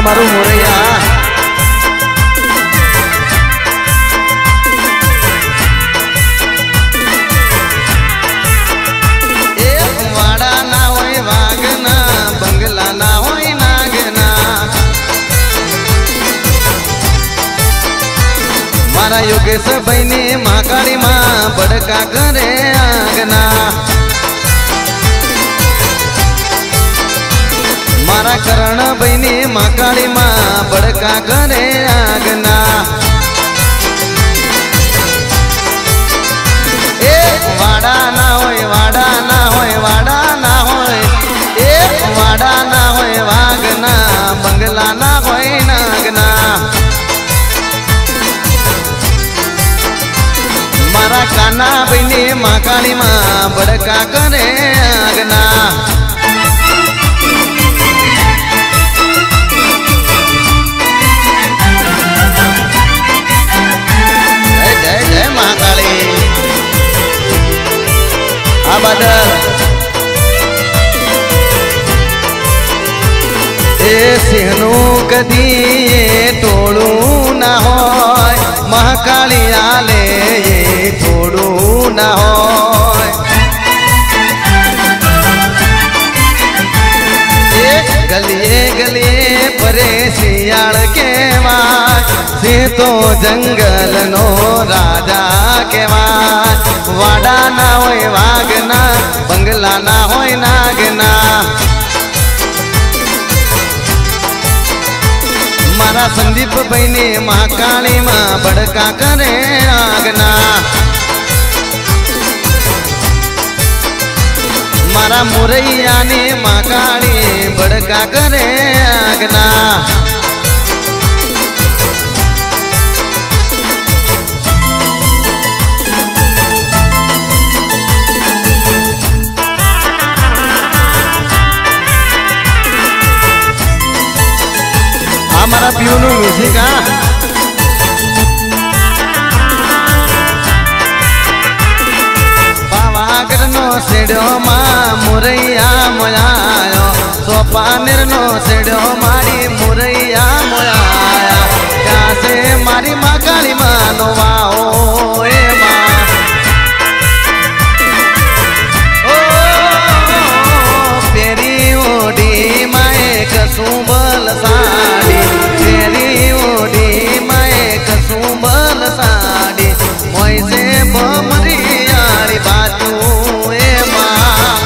मारू मोरैया वाड़ा ना होय वागना बंगला ना होय नागना मारा योगेश बहनी महाकाली माँ बड़का करे आंगना मारा करण बहनी महाकाली माँ बड़का करे आंगना वाड़ा ना होय वाड़ा ना होय वाड़ा ना होय वाड़ा ना होय वागना बंगला ना होय नागना मारा काना बहनी महाकाली माँ बड़का करे आंगना जय जय महाकाली बदल सिंहनु कदी टोळू ना होय महाकाली आले ये थोड़ू ना होय गलिए गलिए परे शियाल केवाय सिंह तो जंगल नो राजा केवाय वाड़ा ना होय वागना बंगला ना होय नागना मारा संदीप बहनी महाकाली माँ बड़का करे आगना मारा मुरैया ने महाकाली बड़का करे आगना हमारा प्यूनु म्यूजिक पावागढ़ नो सेड़ो माँ मुरैया मोयायो सोपानेर नो सेड़ो मारी मुरैया मोयाया कैसे मारी माँ काली माँ नो वाओ ए माँ ओ पेरी ओडी माए कसुबल साड़ी पेरी ओडी माए कसुबल साड़ी मोइसे बमरियाड़ी बाजू ए माँ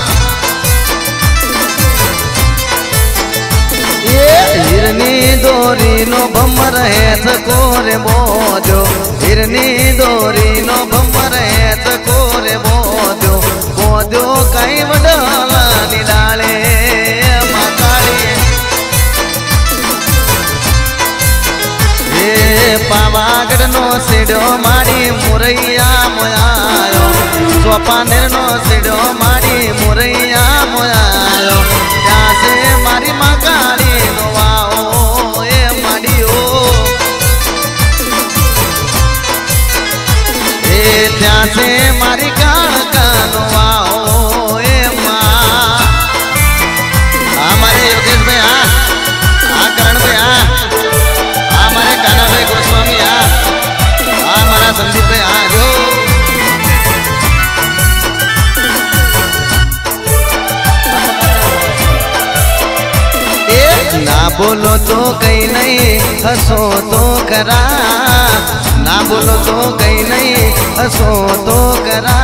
ये हिरनी दोरी नो बमर है सकोरे बोजो हिरनी दोरी नो बमर है सकोरे बोजो बोजो कई वडला निडाले पावागढ़ नो सिडो मारी मुरैया मोयायो सोपानेर नो सिडो मारी मुरैया मोयायो कैसे मारी महाकाली नो वाओ ए माडियो कैसे मारी कालका नो वाओ ए माँ हमारे योगेश भाई हाँ करण भाई हमारे काना भाई गोस्वामी हमारा संदीप भाई जो ना बोलो तो कहीं नहीं हंसो तो करा ना बोलो तो कहीं नहीं हंसो तो करा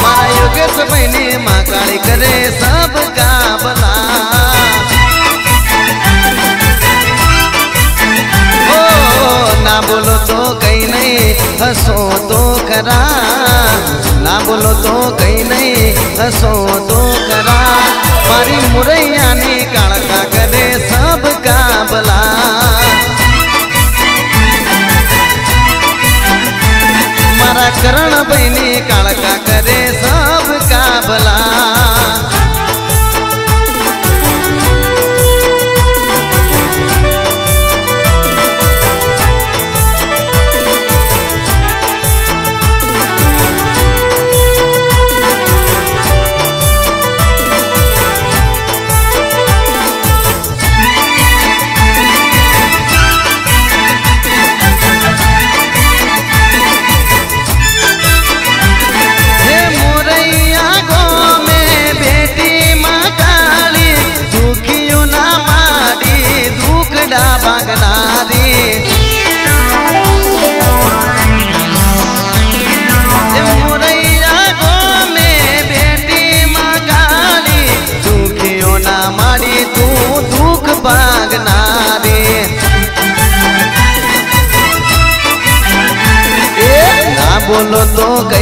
मारा योगेश बहनी महाकाली करे सबका भला ना बोलो तो कहीं नहीं हंसो तो करा ना बोलो तो कहीं नहीं हंसो तो करा मारी मुरैया ने कालका करे सबका भला मारा करण बहनी कालका करे सबका भला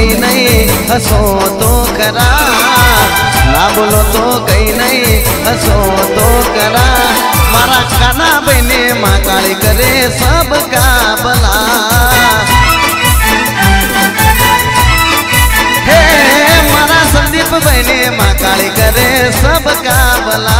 कहीं नहीं हंसो तो करा, ना बोलो तो कहीं नहीं हंसो तो करा। मारा काना बहने माँ काली करे सबका भला, हे मारा संदीप बहने माँ काली करे सबका भला।